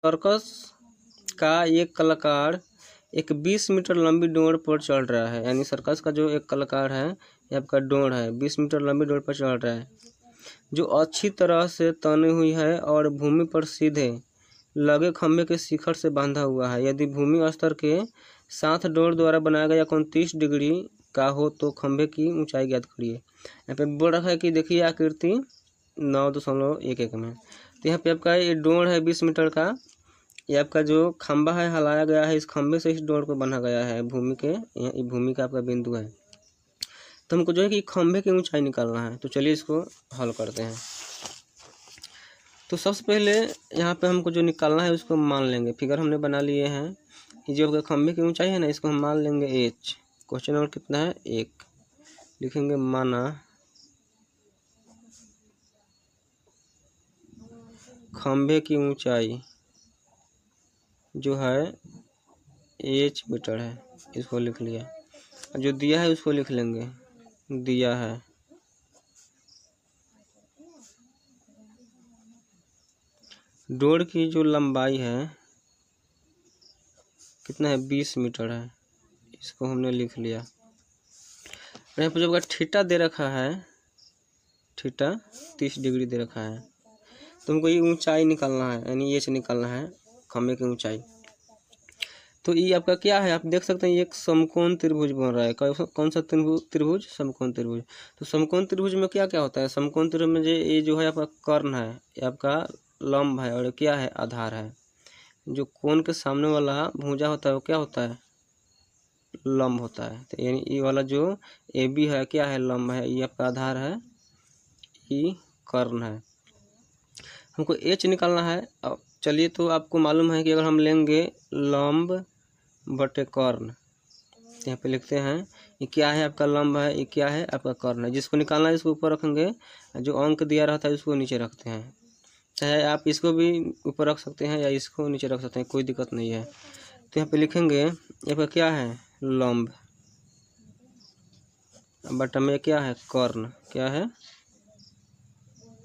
Circus का एक कलाकार एक 20 मीटर लंबी डोर पर चढ़ रहा है। यानी सर्कस का जो एक कलाकार है, ये आपका डोर है, 20 मीटर लंबी डोर पर चढ़ रहा है, जो अच्छी तरह से तनी हुई है और भूमि पर सीधे लगे खंभे के शिखर से बांधा हुआ है। यदि भूमि स्तर के साथ डोर द्वारा बनाया गया कोण 30 डिग्री का हो तो खंभे की ऊंचाई ज्ञात करिए। यहाँ पे बोल रखा है कि देखिए आकृति 9.11 में। तो यहाँ पे आपका ये डोर है 20 मीटर का, ये आपका जो खंभा है हलाया गया है, इस खंभे से इस डोर को बना गया है भूमि के, ये भूमि का आपका बिंदु है। तो हमको जो है कि खंभे की ऊंचाई निकालना है। तो चलिए इसको हल करते हैं। तो सबसे पहले यहाँ पे हमको जो निकालना है उसको मान लेंगे। फिगर हमने बना लिए हैं। ये जो खंभे की ऊंचाई है ना, इसको हम मान लेंगे h। क्वेश्चन नंबर कितना है 1। लिखेंगे माना खंभे की ऊंचाई जो है h मीटर है, इसको लिख लिया। जो दिया है उसको लिख लेंगे, दिया है डोर की जो लंबाई है कितना है 20 मीटर है, इसको हमने लिख लिया। यहाँ पर जब थीटा दे रखा है, थीटा 30 डिग्री दे रखा है, तो हमको ये ऊंचाई निकालना है, यानी एच निकालना है खंभे की ऊंचाई। तो ये आपका क्या है, आप देख सकते हैं ये एक समकोण त्रिभुज बन रहा है। कौन सा त्रिभुज? समकोण त्रिभुज। तो समकोण त्रिभुज में क्या क्या होता है? समकोण त्रिभुज में ये जो है आपका कर्ण है, ये आपका लंब है, और क्या है आधार है। जो कोण के सामने वाला भुजा होता है वो क्या होता है? लंब होता है। तो यानी ये वाला जो ए बी है क्या है? लंब है। ये आपका आधार है, ये कर्ण है। हमको एच निकालना है। अब चलिए, तो आपको मालूम है कि अगर हम लेंगे लंब बटे कर्ण, यहाँ पे लिखते हैं ये क्या है आपका लंब है, ये क्या है आपका कर्ण है। जिसको निकालना है इसको ऊपर रखेंगे, जो अंक दिया रहता है उसको नीचे रखते हैं। चाहे आप इसको भी ऊपर रख सकते हैं या इसको नीचे रख सकते हैं, कोई दिक्कत नहीं है। तो यहाँ पे लिखेंगे यहाँ पे क्या है लंब बटा में क्या है कर्ण, क्या है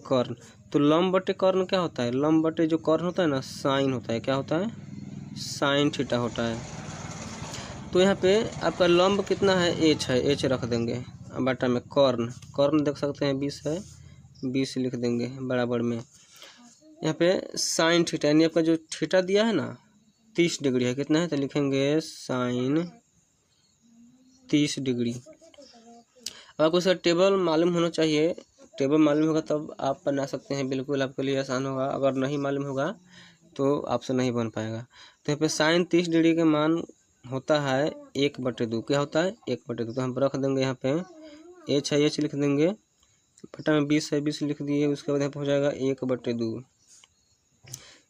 कर्ण। तो लंब बटे कर्ण क्या होता है? लंब बटे जो कर्ण होता है ना, साइन होता है। क्या होता है? साइन थीटा होता है। तो यहाँ पे आपका लंब कितना है? एच है, एच रख देंगे बटा में कर्ण, कर्ण देख सकते हैं 20 है, 20 लिख देंगे बराबर में। यहाँ पे साइन थीटा, यानी आपका जो थीटा दिया है ना 30 डिग्री है, कितना है? तो लिखेंगे साइन 30 डिग्री। अब आपको सर टेबल मालूम होना चाहिए, टेबल मालूम होगा तब आप बना सकते हैं, बिल्कुल आपके लिए आसान होगा। अगर नहीं मालूम होगा तो आपसे नहीं बन पाएगा। तो यहाँ पे साइन 30 डिग्री के मान होता है 1/2। क्या होता है? 1/2। तो हम रख देंगे यहाँ पे एच है, एच लिख देंगे बटा में 20 है, 20 लिख दिए। उसके बाद यहाँ पे हो जाएगा 1/2।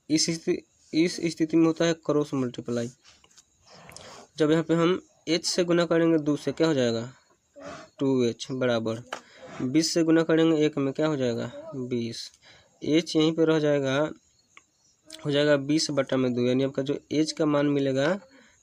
इस स्थिति में होता है क्रॉस मल्टीप्लाई। जब यहाँ पे हम h से गुना करेंगे 2 से, क्या हो जाएगा 2h बराबर 20 से गुना करेंगे 1 में, क्या हो जाएगा 20। h यहीं पे रह जाएगा, हो जाएगा 20/2। यानी आपका जो h का मान मिलेगा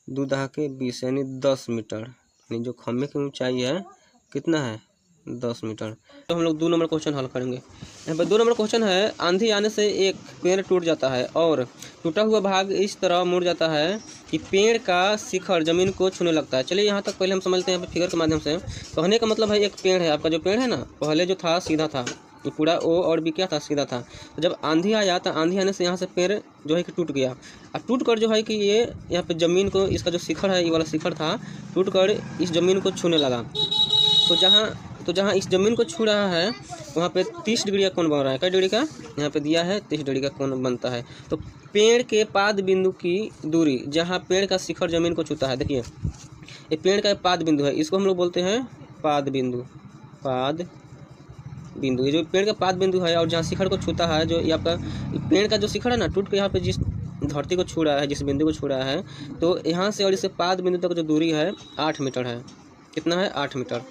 2×20 यानी 10 मीटर। यानी जो खंभे की ऊंचाई है कितना है 10 मीटर। तो हम लोग 2 नंबर क्वेश्चन हल करेंगे। यहाँ पर 2 नंबर क्वेश्चन है, आंधी आने से एक पेड़ टूट जाता है और टूटा हुआ भाग इस तरह मुड़ जाता है कि पेड़ का शिखर जमीन को छूने लगता है। चलिए यहाँ तक पहले हम समझते हैं यहाँ पे फिगर के माध्यम से। कहने का मतलब है एक पेड़ है, आपका जो पेड़ है ना पहले जो था सीधा था, ये पूरा ओ और बी क्या था सीधा था। तो जब आंधी आया तो आंधी आने से यहाँ से पेड़ जो है कि टूट गया, और टूट कर जो है कि ये यहाँ पे ज़मीन को, इसका जो शिखर है ये वाला शिखर था, टूट कर इस ज़मीन को छूने लगा। तो जहाँ इस ज़मीन को छू रहा है वहाँ पे 30 डिग्री का कोण बन रहा है। क्या डिग्री का? यहाँ पे दिया है 30 डिग्री का कोण बनता है। तो पेड़ के पाद बिंदु की दूरी, जहाँ पेड़ का शिखर ज़मीन को छूता है, देखिए ये पेड़ का पाद बिंदु है, इसको हम लोग बोलते हैं पाद बिंदु। पाद बिंदु, ये जो पेड़ का पाद बिंदु है और जहाँ शिखर को छूता है, जो ये आपका पेड़ का जो शिखर है ना टूट के यहाँ पे जिस धरती को छू रहा है, जिस बिंदु को छू रहा है, तो यहाँ से और इसे पाद बिंदु तक जो दूरी है 8 मीटर है। कितना है? 8 मीटर।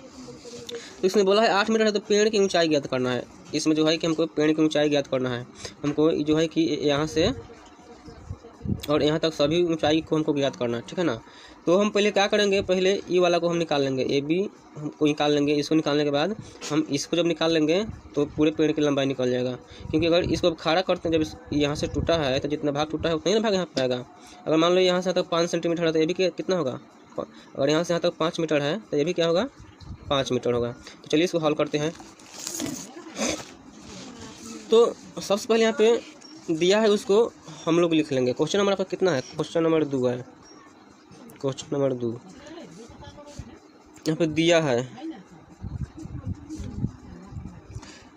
तो इसने बोला है 8 मीटर है, तो पेड़ की ऊंचाई ज्ञात करना है। इसमें जो है कि हमको पेड़ की ऊंचाई ज्ञात करना है। हमको जो है कि यहाँ से और यहाँ तक सभी ऊंचाई को हमको ज्ञात करना है, ठीक है ना। तो हम पहले क्या करेंगे, पहले ई वाला को हम निकाल लेंगे, ए बी हमको निकाल लेंगे। इसको निकालने के बाद हम इसको जब निकाल लेंगे तो पूरे पेड़ की लंबाई निकल जाएगा, क्योंकि अगर इसको खड़ा करते हैं, जब यहाँ से टूटा है तो जितना भाग टूटा है उतना ही ना भाग यहाँ पर आएगा। अगर मान लो यहाँ से यहाँ तक 5 सेंटीमीटर है तो ये भी कितना होगा, अगर यहाँ से यहाँ तक 5 मीटर है तो ये भी क्या होगा, 5 मीटर होगा। तो चलिए इसको हल करते हैं। तो सबसे पहले यहाँ पे दिया है उसको हम लोग लिख लेंगे। क्वेश्चन नंबर आपका कितना है, क्वेश्चन नंबर 2 है, क्वेश्चन नंबर 2 यहाँ पे दिया है।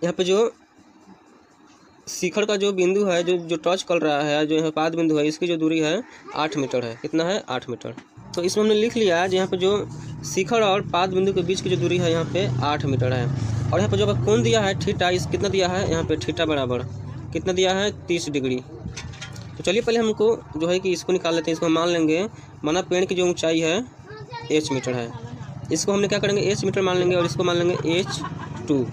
यहाँ पे जो शिखर का जो बिंदु है, जो टच कर रहा है, जो यहाँ पाद बिंदु है, इसकी जो दूरी है 8 मीटर है। कितना है, 8 मीटर। तो इसमें हमने लिख लिया है यहाँ पे जो शिखर और पाद बिंदु के बीच की जो दूरी है यहाँ पे 8 मीटर है। और यहाँ पे जो कोण दिया है थीटा, इस कितना दिया है यहाँ पे, थीटा बराबर कितना दिया है, 30 डिग्री। तो चलिए पहले हमको जो है कि इसको निकाल लेते हैं। इसको मान लेंगे, माना पेड़ की जो ऊंचाई है h मीटर है, इसको हमने क्या करेंगे, h मीटर मान लेंगे और इसको मान लेंगे h2।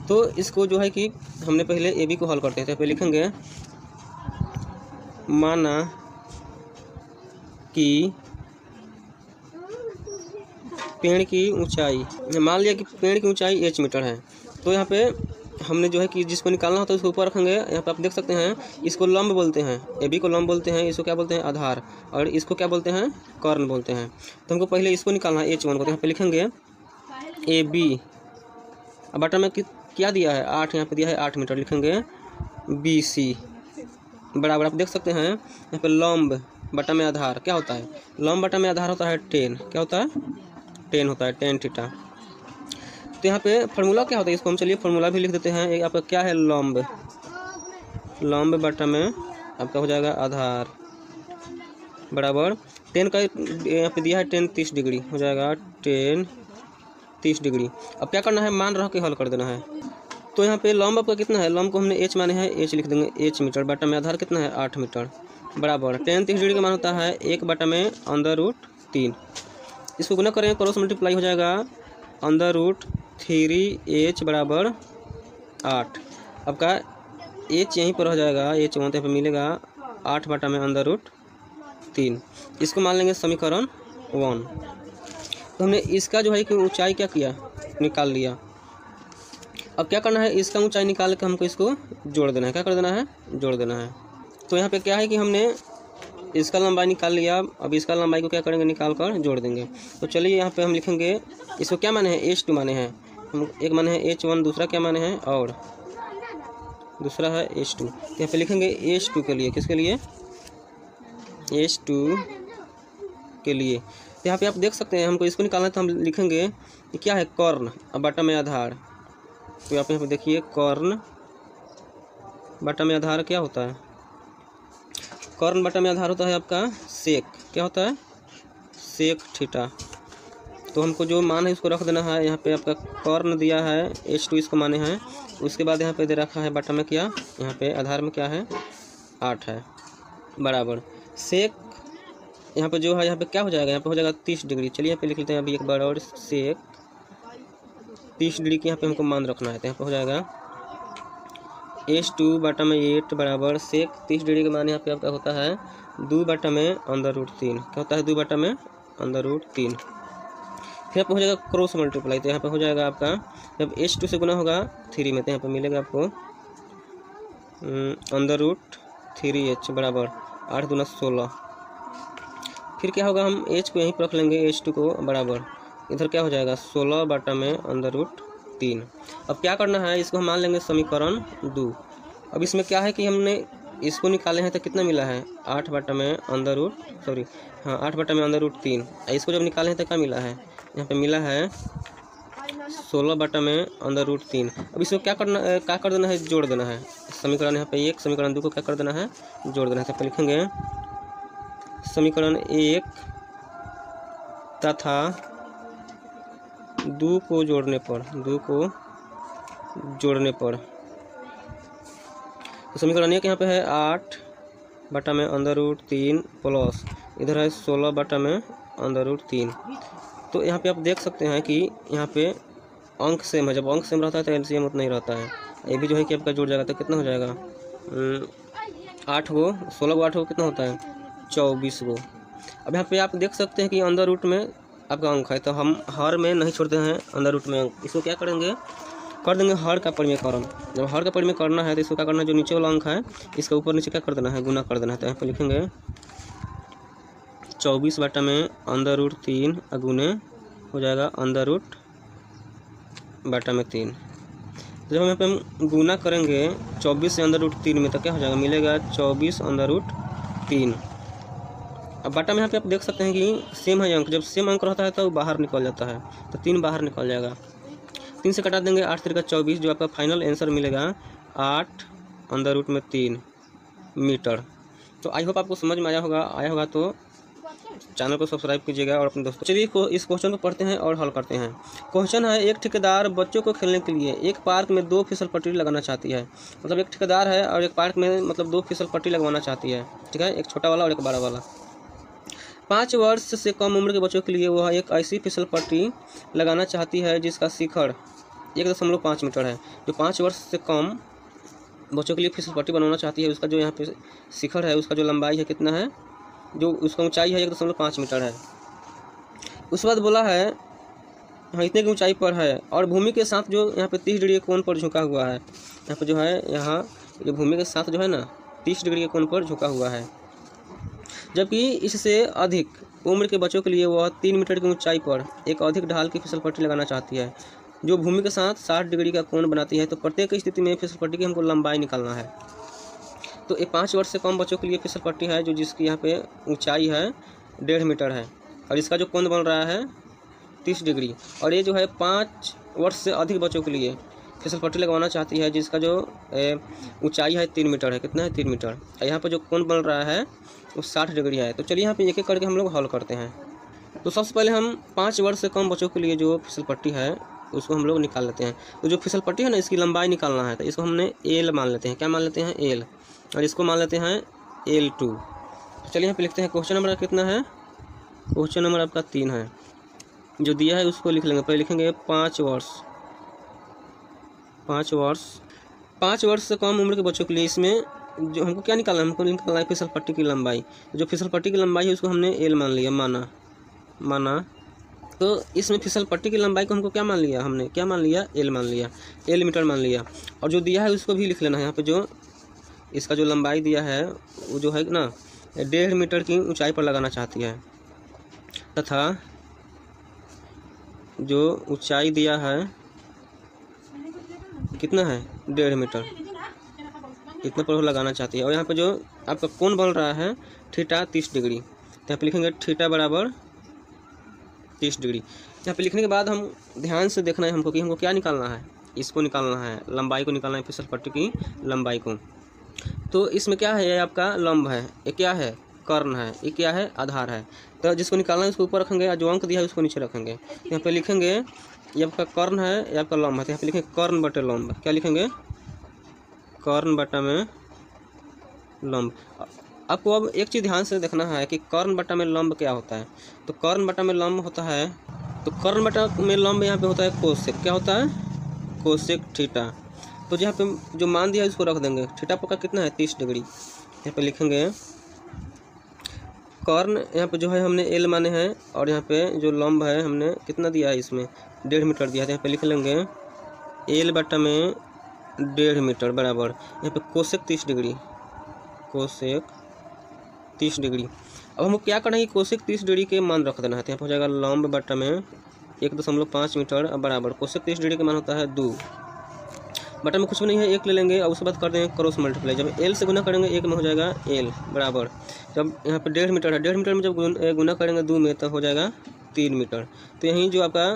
तो इसको जो है कि हमने पहले ए बी को हल करते हैं। तो पहले लिखेंगे माना कि पेड़ की ऊंचाई, मान लिया कि पेड़ की ऊंचाई h मीटर है। तो यहाँ पे हमने जो है कि जिसको निकालना होता है उसको ऊपर रखेंगे। यहाँ पे आप देख सकते हैं, इसको लंब बोलते हैं, ए बी को लंब बोलते हैं, इसको क्या बोलते हैं, आधार, और इसको क्या बोलते हैं, कर्ण बोलते हैं। तो हमको पहले इसको निकालना है, h1 को। तो यहाँ पे लिखेंगे ए बी, अब बटन में क्या दिया है, 8, यहाँ पे दिया है 8 मीटर, लिखेंगे बी सी बराबर, आप देख सकते हैं यहाँ पे लंब बटा में आधार क्या होता है, लंब बटा में आधार होता है 10, क्या होता है, 10 होता है, 10 थीटा। तो यहाँ पे फार्मूला क्या होता है, इसको हम चलिए फार्मूला भी लिख देते हैं। एक आपका क्या है, लंब, लंब बटा में आपका हो जाएगा आधार बराबर 10 का यहाँ पे दिया है 10 30 डिग्री हो जाएगा, 10 30 डिग्री। अब क्या करना है, मान रह के हल कर देना है। तो यहाँ पे लंब आपका कितना है, लंब को हमने h माने हैं, h लिख देंगे, h मीटर बटा में आधार कितना है, 8 मीटर बराबर 10 30 डिग्री का मान होता है 1 बटा में √3। इसको गुना करें, क्रॉस मल्टीप्लाई हो जाएगा, √3h बराबर 8। आपका h यहीं पर हो जाएगा, h वहाँ पे मिलेगा 8 बटा में √3। इसको मान लेंगे समीकरण 1। तो हमने इसका जो है कि ऊंचाई क्या किया, निकाल लिया। अब क्या करना है, इसका ऊंचाई निकाल के हमको इसको जोड़ देना है, क्या कर देना है, जोड़ देना है। तो यहाँ पे क्या है कि हमने इसका लंबाई निकाल लिया, अब इसका लंबाई को क्या करेंगे, निकाल कर जोड़ देंगे। तो चलिए यहाँ पे हम लिखेंगे, इसको क्या माने हैं, h2 माने हैं, हम एक माने हैं h1, दूसरा क्या माने हैं, और दूसरा है h2। यहाँ पे लिखेंगे h2 के लिए, किसके लिए, h2 के लिए। तो यहाँ पे आप देख सकते हैं, हमको इसको निकालना है तो हम लिखेंगे क्या है, कर्ण अब बटा में आधार। तो आप यहाँ पे देखिए, कर्ण बटा में आधार क्या होता है, कर्ण बटा में आधार होता है आपका सेक, क्या होता है, सेक थीटा। तो हमको जो मान है उसको रख देना है। यहाँ पे आपका कर्ण दिया है h2, इसको माने हैं, उसके बाद यहाँ पे दे रखा है बटा में क्या, यहाँ पे आधार में क्या है, 8 है बराबर सेक। यहाँ पे जो है, यहाँ पे क्या हो जाएगा, यहाँ पे हो जाएगा 30 डिग्री। चलिए यहाँ पे लिख लेते हैं अभी एक बार और, सेक 30 डिग्री की यहाँ पे हमको मान रखना है। तो यहाँ पे हो जाएगा h2 बटा में 8 बराबर सेक 30 डिग्री का मान यहाँ पे आपका होता है 2 बटा में √3, क्या होता है, 2 बटा में √3। फिर यहाँ पे हो जाएगा क्रॉस मल्टीप्लाई। तो यहाँ पे हो जाएगा आपका, जब h2 से गुना होगा 3 में, तो यहाँ पे मिलेगा आपको √3h बराबर 8 दूना 16। फिर क्या होगा, हम h को यहीं पर रख लेंगे, h2 को बराबर इधर क्या हो जाएगा, 16 बटा में √3। अब क्या करना है, इसको हम मान लेंगे समीकरण 2। अब इसमें क्या है कि हमने इसको निकाले हैं तो कितना मिला है, 8 बटा में √3। इसको जब निकाले हैं तो क्या मिला है, यहाँ पे मिला है 16 बटा में √3। अब इसको क्या कर देना है, जोड़ देना है। समीकरण यहाँ पे 1 समीकरण 2 को क्या कर देना है, जोड़ देना है। तो लिखेंगे समीकरण 1 तथा 2 को जोड़ने पर, तो समीकरण 1 यहाँ पे है 8 बटा में √3 प्लस इधर है 16 बटा में √3। तो यहाँ पे आप देख सकते हैं कि यहाँ पे अंक सेम है, जब अंक सेम रहता है तो एलसीएम उतना ही रहता है। ये भी जो है कि आपका जुड़ जाएगा, तो कितना हो जाएगा, 8 गो 16 गो 8 गो कितना होता है 24 गो। अब यहाँ पे आप देख सकते हैं कि अंदर रूट में आपका अंक है, तो हम हर में नहीं छोड़ते हैं अंदर रूट में अंक। इसको क्या करेंगे, कर देंगे हर का परिमेयकरण। जब हर का परिमेय करना है तो इसको क्या करना है, जो नीचे वाला अंक है इसके ऊपर नीचे क्या कर देना है, गुना कर देना है। तो यहाँ पे लिखेंगे 24 बटा में अंदर रूट 3 गुने हो जाएगा अंदर रूट बटा में 3। जब हम यहाँ पे हम गुना करेंगे 24 से अंदर रूट 3 में तो क्या हो जाएगा, मिलेगा 24 अंदर रूट 3। अब बटा में यहाँ पे आप देख सकते हैं कि सेम है अंक, जब सेम अंक रहता है तो बाहर निकल जाता है, तो 3 बाहर निकल जाएगा। 3 से कटा देंगे 8 3 का 24, जो आपका फाइनल आंसर मिलेगा 8 अंदर रूट में 3 मीटर। तो आई होप आपको समझ में आया होगा तो चैनल को सब्सक्राइब कीजिएगा और अपने दोस्तों। चलिए इस क्वेश्चन को पढ़ते हैं और हल करते हैं। क्वेश्चन है, एक ठेकेदार बच्चों को खेलने के लिए एक पार्क में 2 फिसल पट्टी लगाना चाहती है। मतलब एक ठेकेदार है और एक पार्क में मतलब 2 फिसल पट्टी लगवाना चाहती है, ठीक है, एक छोटा वाला और एक बड़ा वाला। 5 वर्ष से कम उम्र के बच्चों के लिए वह एक ऐसी फिसल पट्टी लगाना चाहती है जिसका शिखर 1.5 मीटर है। जो 5 वर्ष से कम बच्चों के लिए फिसल पट्टी बनवाना चाहती है, उसका जो यहाँ पे शिखर है उसका जो लंबाई है कितना है, जो उसका ऊंचाई है 1.5 मीटर है। उसके बाद बोला है हाँ इतने की ऊंचाई पर है और भूमि के साथ जो यहाँ पे 30 डिग्री के कोण पर झुका हुआ है। यहाँ पे जो है यहाँ जो भूमि के साथ जो है ना 30 डिग्री के कोण पर झुका हुआ है। जबकि इससे अधिक उम्र के बच्चों के लिए वह 3 मीटर की ऊंचाई पर एक अधिक ढाल की फिसल पट्टी लगाना चाहती है जो भूमि के साथ 60 डिग्री का कोण बनाती है। तो प्रत्येक स्थिति में फिसल पट्टी की हमको लंबाई निकालना है। तो ये 5 वर्ष से कम बच्चों के लिए फिसल पट्टी है जो जिसकी यहाँ पे ऊंचाई है 1.5 मीटर है और इसका जो कोण बन रहा है 30 डिग्री। और ये जो है 5 वर्ष से अधिक बच्चों के लिए फिसल पट्टी लगवाना चाहती है जिसका जो ऊंचाई है 3 मीटर है, कितना है 3 मीटर। और यहाँ पर जो कोण बन रहा है वो 60 डिग्री है। तो चलिए यहाँ पे एक एक करके हम लोग हल करते हैं। तो सबसे पहले हम 5 वर्ष से कम बच्चों के लिए जो फिसल पट्टी है उसको हम लोग निकाल लेते हैं। तो जो फिसल पट्टी है ना इसकी लंबाई निकालना है, तो इसको हमने एल मान लेते हैं। क्या मान लेते हैं, एल, और इसको मान लेते हैं L2। चलिए यहाँ पे लिखते हैं क्वेश्चन नंबर कितना है, क्वेश्चन नंबर आपका 3 है। जो दिया है उसको लिख लेंगे। पहले लिखेंगे 5 वर्ष 5 वर्ष से कम उम्र के बच्चों के लिए इसमें जो हमको क्या निकालना है, हमको निकालना है फिसल पट्टी की लंबाई। जो फिसल पट्टी की लंबाई है उसको हमने एल मान लिया, माना। तो इसमें फिसल पट्टी की लंबाई को हमको क्या मान लिया, हमने क्या मान लिया, एल मान लिया, एल मीटर मान लिया। और जो दिया है उसको भी लिख लेना है। यहाँ पे जो इसका जो लंबाई दिया है वो जो है ना 1.5 मीटर की ऊंचाई पर लगाना चाहती है तथा जो ऊंचाई दिया है कितना है 1.5 मीटर, इतना पर लगाना चाहती है। और यहाँ पे जो आपका कोण बन रहा है थीटा 30 डिग्री। तो यहाँ पे लिखेंगे थीटा बराबर 30 डिग्री। यहाँ पे लिखने के बाद हम ध्यान से देखना है हमको कि हमको क्या निकालना है, इसको निकालना है, लंबाई को निकालना है, फिसल पट्टी की लंबाई को। तो इसमें क्या है, ये आपका लंब है, ये क्या है, कर्ण है, ये क्या है, आधार है। तो जिसको निकालना है उसको ऊपर रखेंगे, जो अंक दिया है उसको नीचे रखेंगे। यहाँ पे लिखेंगे ये आपका कर्ण है, ये आपका लंब है। तो यहाँ पे लिखेंगे कर्ण बटे लंब। क्या लिखेंगे, कर्ण बटा में लंब। आपको अब एक चीज़ ध्यान से देखना है कि कर्ण बटा में लंब क्या होता है। तो कर्ण बटा में लंब होता है, तो कर्ण बटा में लंब यहाँ पे होता है कोसेक। क्या होता है, कोसेक थीटा। तो यहाँ पे जो मान दिया है उसको रख देंगे। थीटा का कितना है 30 डिग्री। यहाँ पे लिखेंगे कर्ण, यहाँ पे जो है हमने एल माने हैं और यहाँ पे जो लंब है हमने कितना दिया है, इसमें 1.5 मीटर दिया है। यहाँ पे लिख लेंगे एल बटा में 1.5 मीटर बराबर यहाँ पे कोसेक 30 डिग्री, कोसेक 30 डिग्री। अब हमको क्या करना है, कोसेक 30 डिग्री के मान रख देना है। तो यहाँ पे हो जाएगा लंब बटा में 1.5 मीटर बराबर कोसेक 30 डिग्री का मान होता है 2। बटा में कुछ भी नहीं है, 1 ले लेंगे और उसके बाद कर देंगे क्रॉस मल्टीप्लाई। जब एल से गुना करेंगे 1 में हो जाएगा एल बराबर, जब यहाँ पे 1.5 मीटर है, 1.5 मीटर में जब गुना करेंगे 2 में तो हो जाएगा 3 मीटर। तो यहीं जो आपका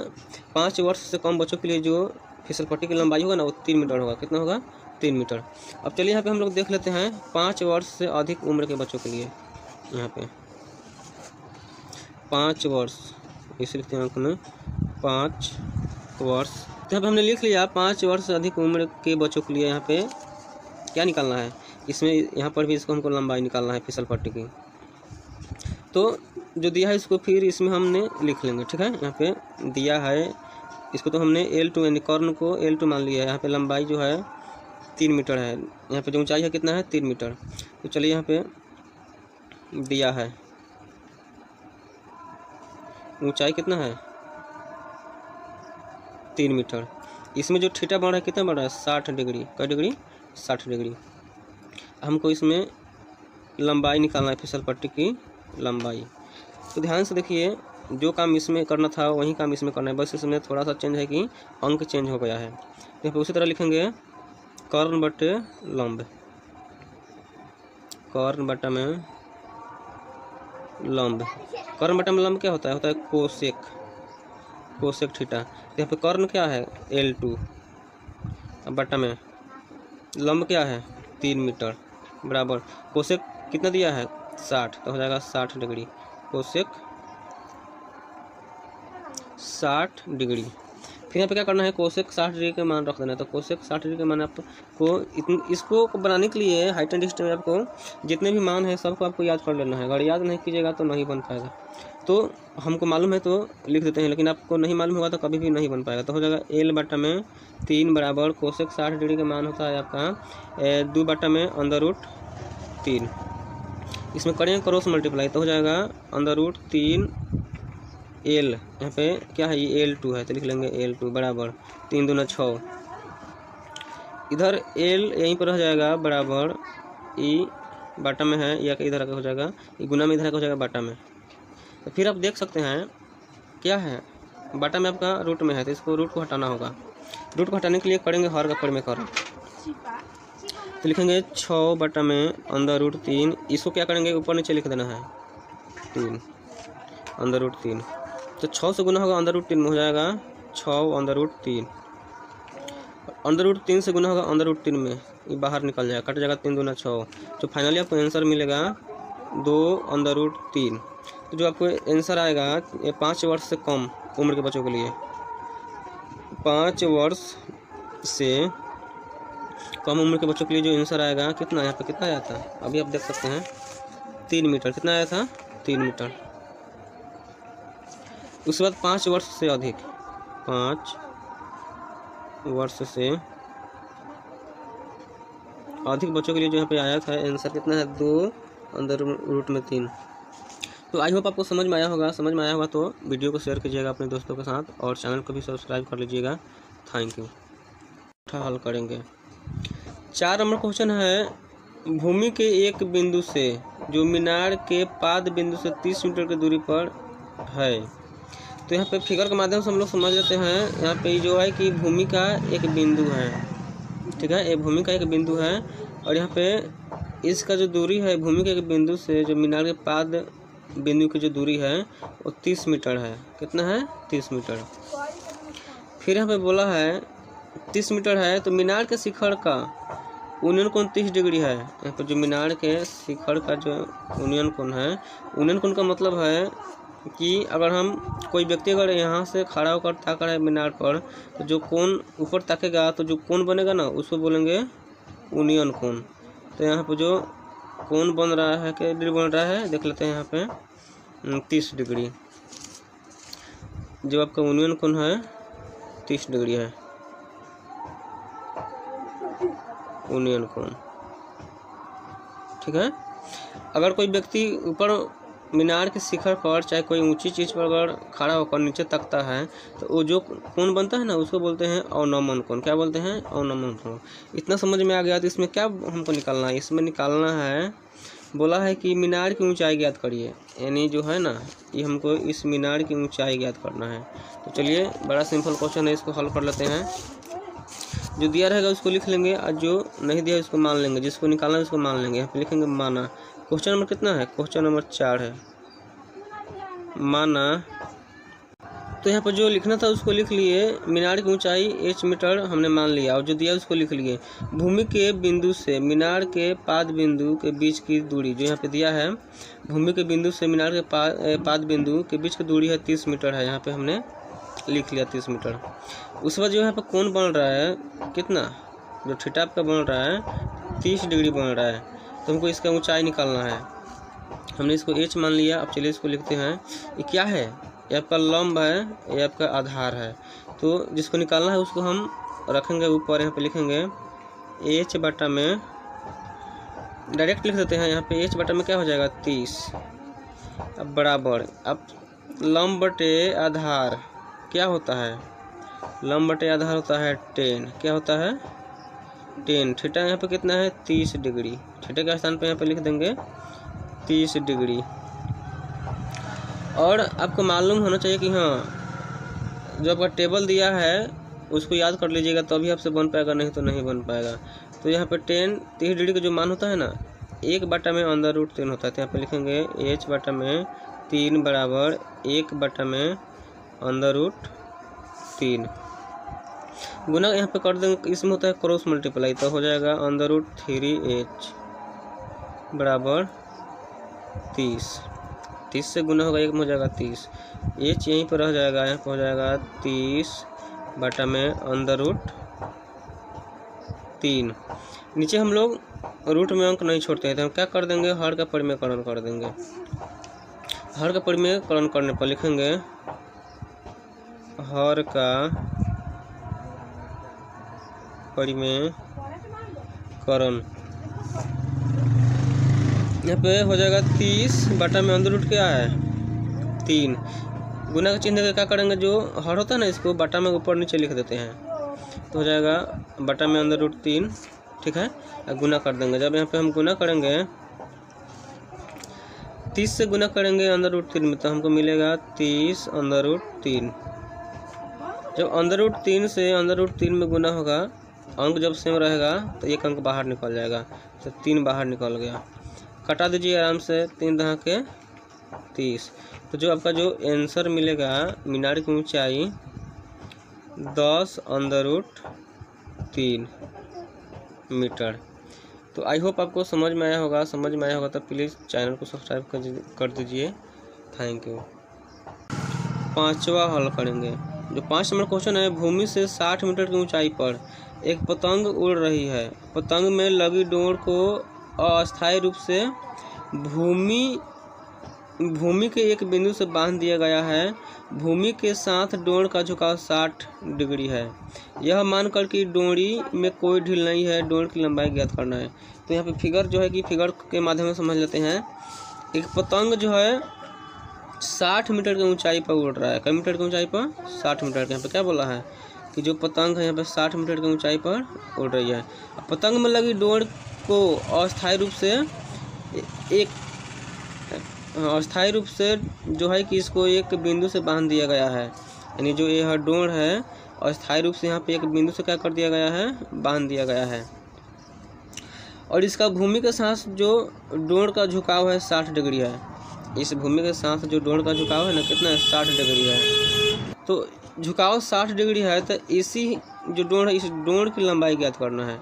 5 वर्ष से कम बच्चों के लिए जो फिसल पट्टी की लंबाई होगा ना वो 3 मीटर होगा। कितना होगा, 3 मीटर। अब चलिए यहाँ पे हम लोग देख लेते हैं 5 वर्ष से अधिक उम्र के बच्चों के लिए। यहाँ पे 5 वर्ष इसे लिखते हैं अंक में 5 वर्ष। तो यहाँ पे हमने लिख लिया 5 वर्ष से अधिक उम्र के बच्चों के लिए यहाँ पे क्या निकालना है, इसमें यहाँ पर भी इसको हमको लंबाई निकालना है फिसल पट्टी की। तो जो दिया है इसको फिर इसमें हमने लिख लेंगे, ठीक है। यहाँ पे दिया है इसको तो हमने L2 यानी कर्ण को L2 मान लिया है। यहाँ पे लंबाई जो है 3 मीटर है। यहाँ पे जो ऊंचाई है कितना है 3 मीटर। तो चलिए यहाँ पे दिया है ऊंचाई कितना है 3 मीटर। इसमें जो थीटा बढ़ रहा है कितना बढ़ रहा है 60 डिग्री। कै डिग्री 60 डिग्री। हमको इसमें लंबाई निकालना है, फिसल पट्टी की लंबाई। तो ध्यान से देखिए, जो काम इसमें करना था वही काम इसमें करना है, बस इसमें थोड़ा सा चेंज है कि अंक चेंज हो गया है। यहाँ पे उसी तरह लिखेंगे कर्ण बटे लंब। कर्ण बटा में लंब। कर्ण बटा में लंब क्या होता है कोसेक। Cosec theta. यहाँ पे कर्ण क्या है L2, अब बटा में लंब क्या है 3 मीटर बराबर कोसेक कितना दिया है 60, तो हो जाएगा 60 डिग्री। Cosec 60 degree. फिर यहाँ पे क्या करना है कोसेक 60 डिग्री का मान रख देना है। तो कोसेक 60 डिग्री का मान आपको इसको बनाने के लिए हाइट एंड डिस्टेंस में आपको जितने भी मान है सबको आपको याद कर लेना है। अगर याद नहीं कीजिएगा तो नहीं बन पाएगा। तो हमको मालूम है तो लिख देते हैं, लेकिन आपको नहीं मालूम होगा तो कभी भी नहीं बन पाएगा। तो हो जाएगा L बटा में 3 बराबर कोसेक 60 डिग्री का मान होता है आपका 2 बटा में √3। इसमें करेंगे क्रॉस मल्टीप्लाई तो हो जाएगा √3 L। यहाँ पे क्या है ये L2 है तो लिख लेंगे L2 बराबर 3 दूना 6। इधर L यहीं पर रह जाएगा बराबर ई बाटा में है, या इधर आकर हो जाएगा ये गुना में, इधर आकर हो जाएगा बाटा में। तो फिर आप देख सकते हैं क्या है बाटा में आपका रूट में है, तो इसको रूट को हटाना होगा। रूट को हटाने के लिए करेंगे हर का पर में कर, तो लिखेंगे 6 बटा में √3। इसको क्या करेंगे ऊपर नीचे लिख देना है 3 √3। तो 6 से गुना होगा √3 में हो जाएगा 6 √3। √3 से गुना होगा √3 में, ये बाहर निकल जाएगा, कट जाएगा 3 दूना 6। तो फाइनली आपको आंसर मिलेगा 2 √3। तो जो आपको आंसर आएगा ये 5 वर्ष से कम उम्र के बच्चों के लिए, 5 वर्ष से कम उम्र के बच्चों के लिए जो आंसर आएगा कितना, यहाँ पे कितना आया था अभी आप देख सकते हैं 3 मीटर। कितना आया था 3 मीटर। उसके बाद 5 वर्ष से अधिक, 5 वर्ष से अधिक बच्चों के लिए जो यहाँ पे आया था आंसर कितना है 2√3। तो आई होप आपको समझ में आया होगा। समझ में आया होगा तो वीडियो को शेयर कीजिएगा अपने दोस्तों के साथ और चैनल को भी सब्सक्राइब कर लीजिएगा। Thank you. हल करेंगे 4 नंबर क्वेश्चन है भूमि के एक बिंदु से जो मीनार के पाद बिंदु से 30 मीटर की दूरी पर है। तो यहाँ पे फिगर के माध्यम से हम लोग समझ लेते हैं। यहाँ पे जो है कि भूमि का एक बिंदु है, ठीक है, ये भूमि का एक बिंदु है और यहाँ पे इसका जो दूरी है भूमि के एक बिंदु से जो मीनार के पाद बिंदु की जो दूरी है वो 30 मीटर है। कितना है 30 मीटर। फिर यहाँ पे बोला है 30 मीटर है तो मीनार के शिखर का उन्नयन कोण 30 डिग्री है। यहाँ पर जो मीनार के शिखर का जो उन्नयन कोण है, उन्नयन कोण का मतलब है कि अगर हम कोई व्यक्ति अगर यहाँ से खड़ा होकर ताक रहा है मीनार पर तो जो कोण ऊपर ताकेगा तो जो कोण बनेगा ना उसको बोलेंगे उन्नयन कोण। तो यहाँ पर जो कोण बन रहा है क्या डिग्री बन रहा है देख लेते हैं यहाँ पे 30 डिग्री। जो आपका उन्नयन कोण है 30 डिग्री है उन्नयन कोण, ठीक है। अगर कोई व्यक्ति ऊपर मीनार के शिखर पर चाहे कोई ऊंची चीज़ पर अगर खड़ा होकर नीचे तकता है तो वो जो कोण बनता है ना उसको बोलते हैं अवनमन कोण। क्या बोलते हैं अवनमन कोण। इतना समझ में आ गया। तो इसमें क्या हमको निकालना है, इसमें निकालना है, बोला है कि मीनार की ऊंचाई ज्ञात करिए, यानी जो है ना ये हमको इस मीनार की ऊंचाई ज्ञात करना है। तो चलिए बड़ा सिंपल क्वेश्चन है, इसको हल कर लेते हैं। जो दिया रहेगा उसको लिख लेंगे और जो नहीं दिया उसको मान लेंगे, जिसको निकालना है उसको मान लेंगे। यहाँ पे लिखेंगे माना। क्वेश्चन नंबर कितना है, क्वेश्चन नंबर 4 है माना। तो यहाँ पर जो लिखना था उसको लिख लिए। मीनार की ऊंचाई h मीटर हमने मान लिया और जो दिया उसको लिख लिए। भूमि के बिंदु से मीनार के पाद बिंदु के बीच की दूरी जो यहाँ पे दिया है, भूमि के बिंदु से मीनार के पाद बिंदु के बीच की दूरी है 30 मीटर है। यहाँ पे हमने लिख लिया 30 मीटर। उसके बाद जो यहाँ पर कोण बन रहा है कितना, जो थीटा का बन रहा है 30 डिग्री बन रहा है। तो हमको इसका ऊंचाई निकालना है। हमने इसको h मान लिया। अब चलिए इसको लिखते हैं। ये क्या है, ये आपका लंब है, ये आपका आधार है। तो जिसको निकालना है उसको हम रखेंगे ऊपर। यहाँ पे लिखेंगे एच बटा में डायरेक्ट लिख देते हैं। यहाँ पे एच बटा में क्या हो जाएगा 30। अब बराबर, अब लंब बटे आधार क्या होता है, लंब बटे आधार होता है 10। क्या होता है 10। थीटा यहाँ पे कितना है 30 डिग्री। थीटा के स्थान पे यहाँ पे लिख देंगे 30 डिग्री। और आपको मालूम होना चाहिए कि हाँ जो आपका टेबल दिया है उसको याद कर लीजिएगा, तो अभी आपसे बन पाएगा, नहीं तो नहीं बन पाएगा। तो यहाँ पे 30 डिग्री का जो मान होता है ना 1 बटा में अंडर रूट 3 होता है। तो यहाँ पे लिखेंगे h बटा में 3 बराबर 1 बटा में अंडर रूट 3 गुना यहाँ पे कर देंगे। इसमें होता है क्रॉस मल्टीप्लाई, तो हो जाएगा अंडर रूट 3h बराबर 30 से गुना होगा 1 में हो जाएगा 30। h यहीं पर रह जाएगा, यहाँ पर हो जाएगा 30 बटा में अंडर रूट 3। नीचे हम लोग रूट में अंक नहीं छोड़ते हैं, तो हम क्या कर देंगे हर का परिमेयकरण कर देंगे। हर का परिमेयकरण करने पर लिखेंगे हर का परिमेयकरण। यहाँ पे हो जाएगा 30 बटा में अंडर रूट क्या है 3। गुना का चिन्ह क्या करेंगे, जो हर होता है ना इसको बटा में ऊपर नीचे लिख देते हैं, तो हो जाएगा बटा में अंडर रूट 3। ठीक है, गुना कर देंगे। जब यहाँ पे हम गुना करेंगे 30 से गुना करेंगे अंडर रूट 3 में, तो हमको मिलेगा 30 अंडर रूट 3। जब अंडर रूट 3 से अंडर रूट 3 में गुना होगा, अंक जब सेम रहेगा तो एक अंक बाहर निकल जाएगा, तो 3 बाहर निकल गया। कटा दीजिए आराम से, 3 दहा के 30। तो जो आपका जो आंसर मिलेगा मीनार की ऊंचाई 10 अंडर रूट 3 मीटर। तो आई होप आपको समझ में आया होगा। समझ में आया होगा तो प्लीज़ चैनल को सब्सक्राइब कर दीजिए। Thank you. 5वां हल करेंगे। जो 5 नंबर क्वेश्चन है, भूमि से 60 मीटर की ऊंचाई पर एक पतंग उड़ रही है। पतंग में लगी डोर को अस्थायी रूप से भूमि के एक बिंदु से बांध दिया गया है। भूमि के साथ डोर का झुकाव 60 डिग्री है। यह मानकर कि डोरी में कोई ढील नहीं है, डोर की लंबाई ज्ञात करना है। तो यहाँ पे फिगर जो है कि फिगर के माध्यम से समझ लेते हैं। एक पतंग जो है 60 मीटर की ऊंचाई पर उड़ रहा है। कई मीटर की ऊंचाई पर 60 मीटर के। यहाँ पे क्या बोला है कि जो पतंग है यहाँ पे 60 मीटर की ऊंचाई पर उड़ रही है। पतंग में लगी डोर को अस्थायी रूप से जो है कि इसको एक बिंदु से बांध दिया गया है। यानी जो यह डोर है अस्थायी रूप से यहाँ पे एक बिंदु से क्या कर दिया गया है, बांध दिया गया है। और इसका भूमि के साथ जो डोर का झुकाव है 60 डिग्री है। इस भूमि के साथ जो डोर का झुकाव है ना कितना है 60 डिग्री है। तो झुकाव 60 डिग्री है, तो इसी जो डोर है इस डोर की लंबाई ज्ञात करना है।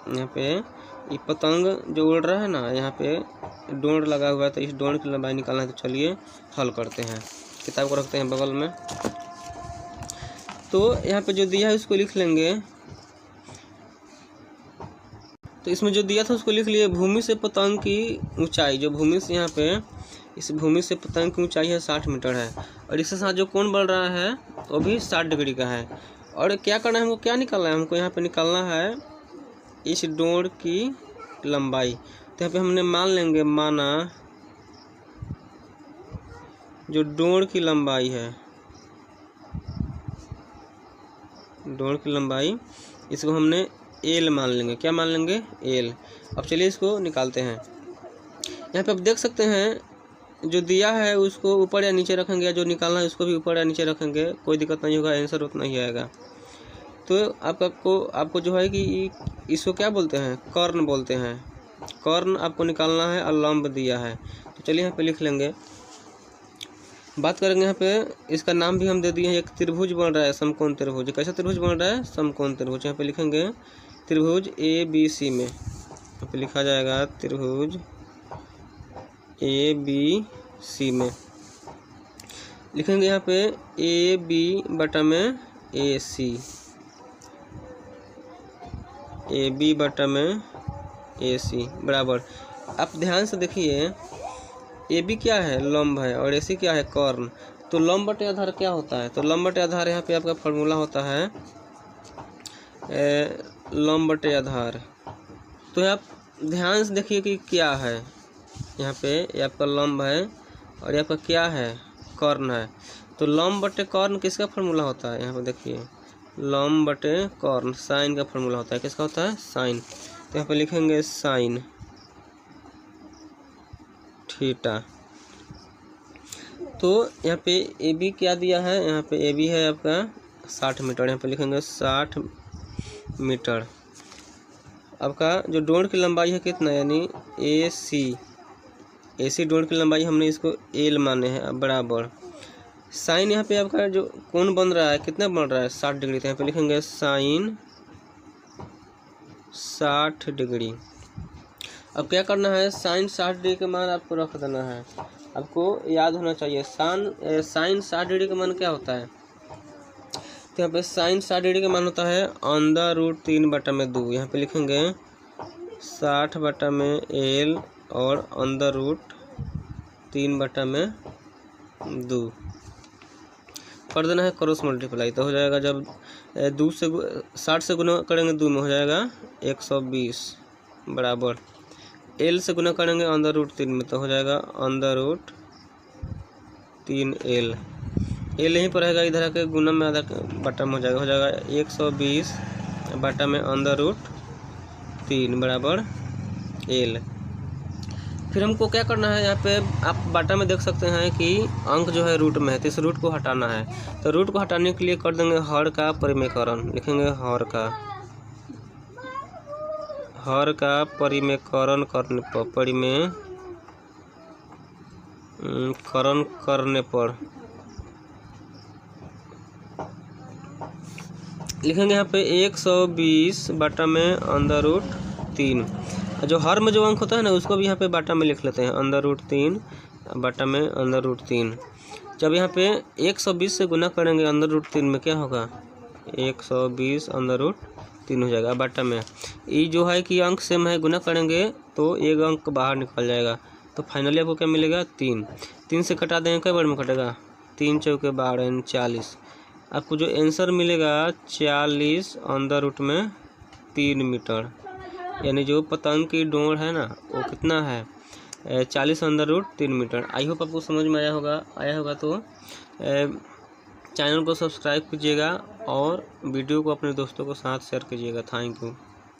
यहाँ पे ये पतंग जो उड़ रहा है ना, यहाँ पे डोर लगा हुआ है, तो इस डोर की लंबाई निकालना है। तो चलिए हल करते हैं। किताब को रखते हैं बगल में। तो यहाँ पे जो दिया है उसको लिख लेंगे। तो इसमें जो दिया था उसको लिख लिए। भूमि से पतंग की ऊंचाई, जो भूमि से यहाँ पे इस भूमि से पतंग की ऊंचाई है 60 मीटर है। और इसके साथ जो कोण बढ़ रहा है वो भी 60 डिग्री का है। और क्या करना है हमको, क्या निकालना है हमको, यहाँ पे निकालना है इस डोर की लंबाई। तो यहाँ पे हमने मान लेंगे, माना जो डोर की लंबाई है, डोर की लंबाई इसको हमने एल मान लेंगे। क्या मान लेंगे, एल। अब चलिए इसको निकालते हैं। यहाँ पे आप देख सकते हैं जो दिया है उसको ऊपर या नीचे रखेंगे, या जो निकालना है उसको भी ऊपर या नीचे रखेंगे, कोई दिक्कत नहीं होगा, आंसर उतना ही आएगा। तो आपको जो है कि इसको क्या बोलते हैं, कर्ण बोलते हैं। कर्ण आपको निकालना है और लंब दिया है। तो चलिए यहाँ पे लिख लेंगे। बात करेंगे यहाँ पे, इसका नाम भी हम दे दिए हैं। एक त्रिभुज बन रहा है, समकोण त्रिभुज। कैसा त्रिभुज बन रहा है, समकोण त्रिभुज। यहाँ पे लिखेंगे त्रिभुज ABC में। यहाँ पे लिखा जाएगा त्रिभुज ABC में लिखेंगे। यहाँ पे AB बटा में AC, AB बटा में AC बराबर। आप ध्यान से देखिए, AB क्या है, लंब है, और AC क्या है, कर्ण। तो लंब बटे आधार क्या होता है, तो लंब बटे आधार यहाँ पे आपका फॉर्मूला होता है लंब बटे आधार। तो आप ध्यान से देखिए कि क्या है यहाँ पे, ये आपका लंब है और ये आपका क्या है, कर्ण है। तो लंब बटे कर्ण किसका फार्मूला होता है, यहाँ पे देखिए लंब बटे कर्ण साइन का फार्मूला होता है। किसका होता है, साइन। तो यहाँ पे लिखेंगे साइन थीटा। तो यहाँ पे ए बी क्या दिया है, यहाँ पे ए बी है आपका 60 मीटर, यहाँ पे लिखेंगे 60 मीटर। आपका जो डोर की लंबाई है कितना, यानी ए सी डोर की लंबाई हमने इसको एल माने हैं बराबर। साइन यहाँ पे आपका जो कोण बन रहा है कितना बन रहा है, 60 डिग्री। तो यहाँ पे लिखेंगे साइन 60 डिग्री। अब क्या करना है, साइन 60 डिग्री का मान आपको रख देना है। आपको याद होना चाहिए साइन 60 डिग्री का मान क्या होता है। तो यहाँ पे साइन 60 डिग्री का मान होता है √3/2। यहाँ पे लिखेंगे 60/L और √3/2 कर देना है क्रॉस मल्टीप्लाई। तो हो जाएगा जब 60 से गुना करेंगे 2 में हो जाएगा 120 बराबर L से गुना करेंगे √3 में तो हो जाएगा √3L। L यहीं पर रहेगा, इधर के गुना में आधा बटा में हो जाएगा 120/√3 बराबर L। फिर हमको क्या करना है, यहाँ पे आप बाटा में देख सकते हैं कि अंक जो है रूट में है, तो इस रूट को हटाना है। तो रूट को हटाने के लिए कर देंगे हर का परिमेयकरण। लिखेंगे हर का परिमेयकरण करने पर लिखेंगे यहाँ पे 120/√3। जो हर में जो अंक होता है ना उसको भी यहाँ पे बाटा में लिख लेते हैं √3/√3। जब यहाँ पे 120 से गुना करेंगे √3 में क्या होगा, 120/√3 हो जाएगा बाटा में। ये जो है कि अंक सेम है, गुना करेंगे तो एक अंक बाहर निकल जाएगा। तो फाइनली आपको क्या मिलेगा, 3 से कटा देंगे, कई बार में कटेगा, 3 चौके 12 40। आपको जो आंसर मिलेगा 40√3 मीटर। यानी जो पतंग की डोर है ना वो कितना है, 40√3 मीटर। आई होप आपको समझ में आया होगा। तो चैनल को सब्सक्राइब कीजिएगा और वीडियो को अपने दोस्तों के साथ शेयर कीजिएगा। Thank you.